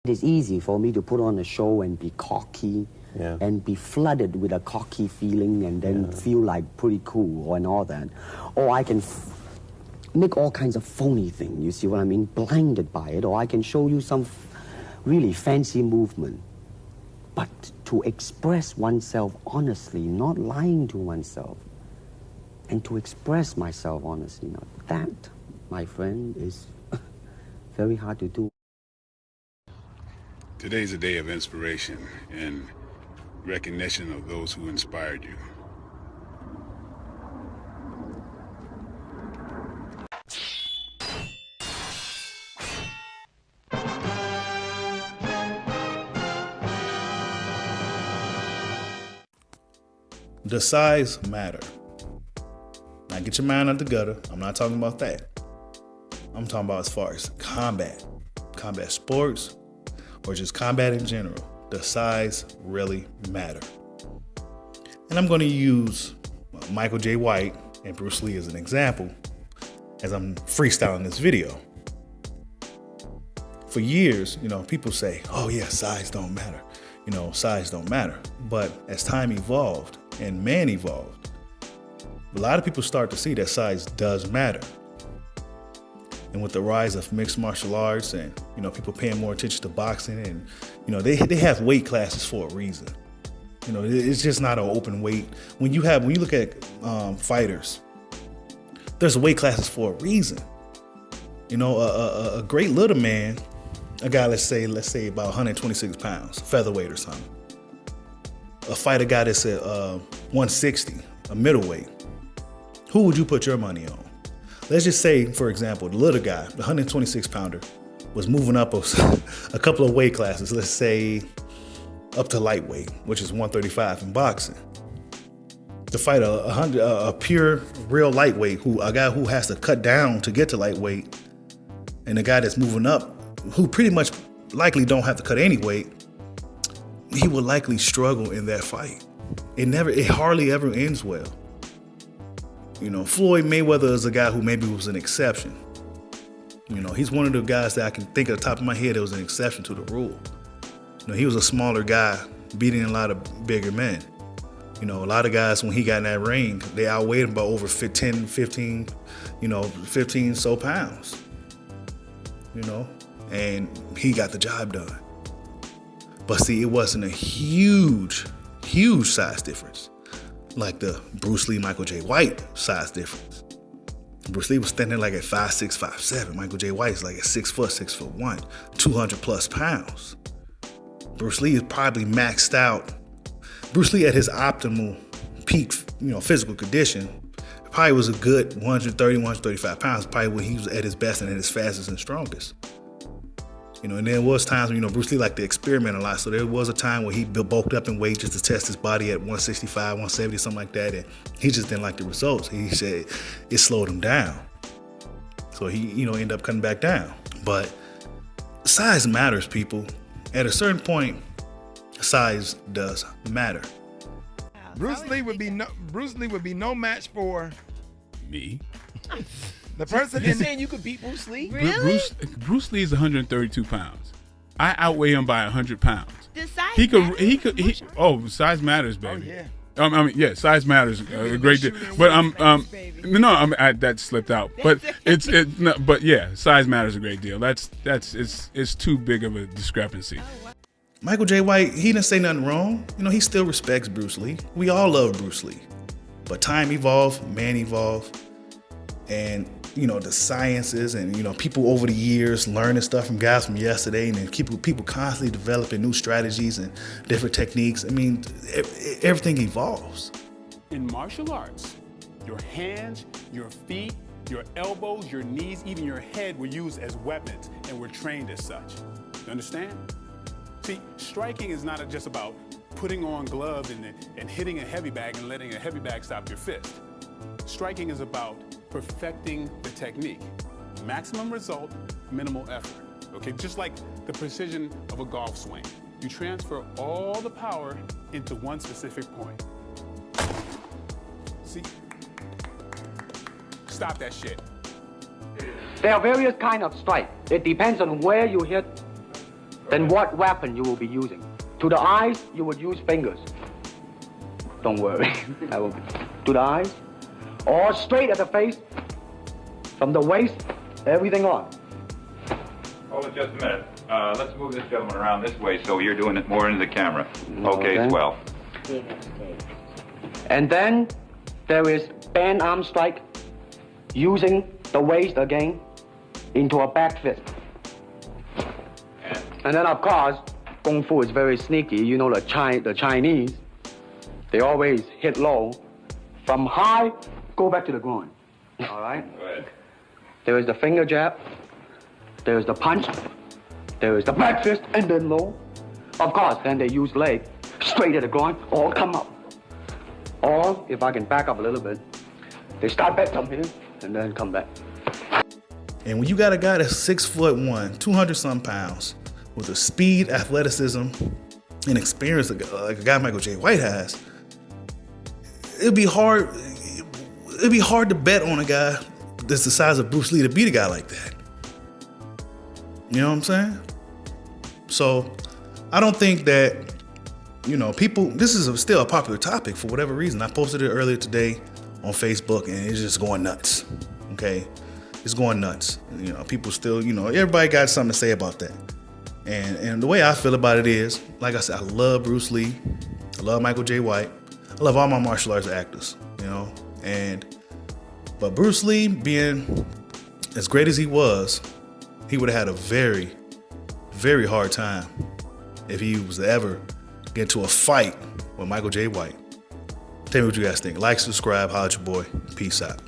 It's easy for me to put on a show and be cocky and be flooded with a cocky feeling and then feel like pretty cool and all that. Or I can make all kinds of phony things, you see what I mean, blinded by it. Or I can show you some really fancy movement. But to express oneself honestly, not lying to oneself, and to express myself honestly, now, that, my friend, is very hard to do. Today's a day of inspiration and recognition of those who inspired you. Does size matter? Now get your mind out the gutter. I'm not talking about that. I'm talking about as far as combat sports, or just combat in general. Does size really matter? And I'm going to use Michael Jai White and Bruce Lee as an example as I'm freestyling this video. For years, people say, oh yeah, size don't matter. Size don't matter. But as time evolved and man evolved, a lot of people start to see that size does matter. And with the rise of mixed martial arts and, people paying more attention to boxing and, they have weight classes for a reason. It's just not an open weight. When you look at fighters, there's weight classes for a reason. A great little man, a guy, let's say about 126 pounds, featherweight or something. A fighter guy that's at 160, a middleweight. Who would you put your money on? Let's just say, for example, the little guy, the 126 pounder, was moving up a couple of weight classes, let's say up to lightweight, which is 135 in boxing. To fight a pure, real lightweight, a guy who has to cut down to get to lightweight, and a guy that's moving up, who pretty much likely don't have to cut any weight, he will likely struggle in that fight. It hardly ever ends well. Floyd Mayweather is a guy who maybe was an exception. He's one of the guys that I can think at the top of my head that was an exception to the rule. He was a smaller guy beating a lot of bigger men. A lot of guys, when he got in that ring, they outweighed him by over 15 so pounds. And he got the job done. But see, it wasn't a huge size difference, like the Bruce Lee, Michael Jai White size difference. Bruce Lee was standing like at 5'6", 5'7". Michael Jai White is like at 6 foot, 6'1", 200 plus pounds. Bruce Lee is probably maxed out. Bruce Lee at his optimal peak, physical condition, probably was a good 130, 135 pounds, probably when he was at his best and at his fastest and strongest. And there was times when, Bruce Lee liked to experiment a lot. So there was a time where he bulked up in weight just to test his body at 165, 170, something like that. And he just didn't like the results. He said it slowed him down. So he, ended up cutting back down. But size matters, people. At a certain point, size does matter. Bruce Lee would be no match for Me? the person. You're saying you could beat Bruce Lee? Really? Bruce Lee is 132 pounds. I outweigh him by 100 pounds. Does size matter? Size matters, baby. Oh yeah. Size matters a great deal. But that slipped out. But size matters a great deal. It's too big of a discrepancy. Michael Jai White, he didn't say nothing wrong. He still respects Bruce Lee. We all love Bruce Lee. But time evolved, man evolved, and the sciences and people over the years learning stuff from guys from yesterday, and then people constantly developing new strategies and different techniques. Everything evolves. In martial arts, your hands, your feet, your elbows, your knees, even your head were used as weapons and were trained as such. You understand? See, striking is not just about putting on gloves and hitting a heavy bag and letting a heavy bag stop your fist. Striking is about perfecting the technique. Maximum result, minimal effort. Okay, just like the precision of a golf swing. You transfer all the power into one specific point. See? Stop that shit. There are various kinds of strike. It depends on where you hit then what weapon you will be using? To the eyes, you would use fingers. Don't worry. I will be. To the eyes, or straight at the face, from the waist, everything on. Hold it just a minute. Let's move this gentleman around this way so you're doing it more into the camera. Okay, swell. And then there is band arm strike, using the waist again into a back fist. And then, of course, Kung Fu is very sneaky. You know, the Chinese, they always hit low. From high, go back to the groin. All right? Go ahead. There is the finger jab. There is the punch. There is the back fist, and then low. Of course, then they use leg, straight at the groin, or come up. Or, if I can back up a little bit, they start back from here, and then come back. And when you got a guy that's 6'1", 200-some pounds, with the speed, athleticism, and experience like a guy Michael Jai White has, it'd be hard to bet on a guy that's the size of Bruce Lee to beat a guy like that. You know what I'm saying? So I don't think that, people, this is still a popular topic for whatever reason. I posted it earlier today on Facebook, and it's just going nuts. Okay? It's going nuts. People still, everybody got something to say about that. And the way I feel about it is, like I said, I love Bruce Lee. I love Michael Jai White. I love all my martial arts actors, but Bruce Lee, being as great as he was, he would have had a very, very hard time if he was to ever get into a fight with Michael Jai White. Tell me what you guys think. Like, subscribe, holla at your boy. Peace out.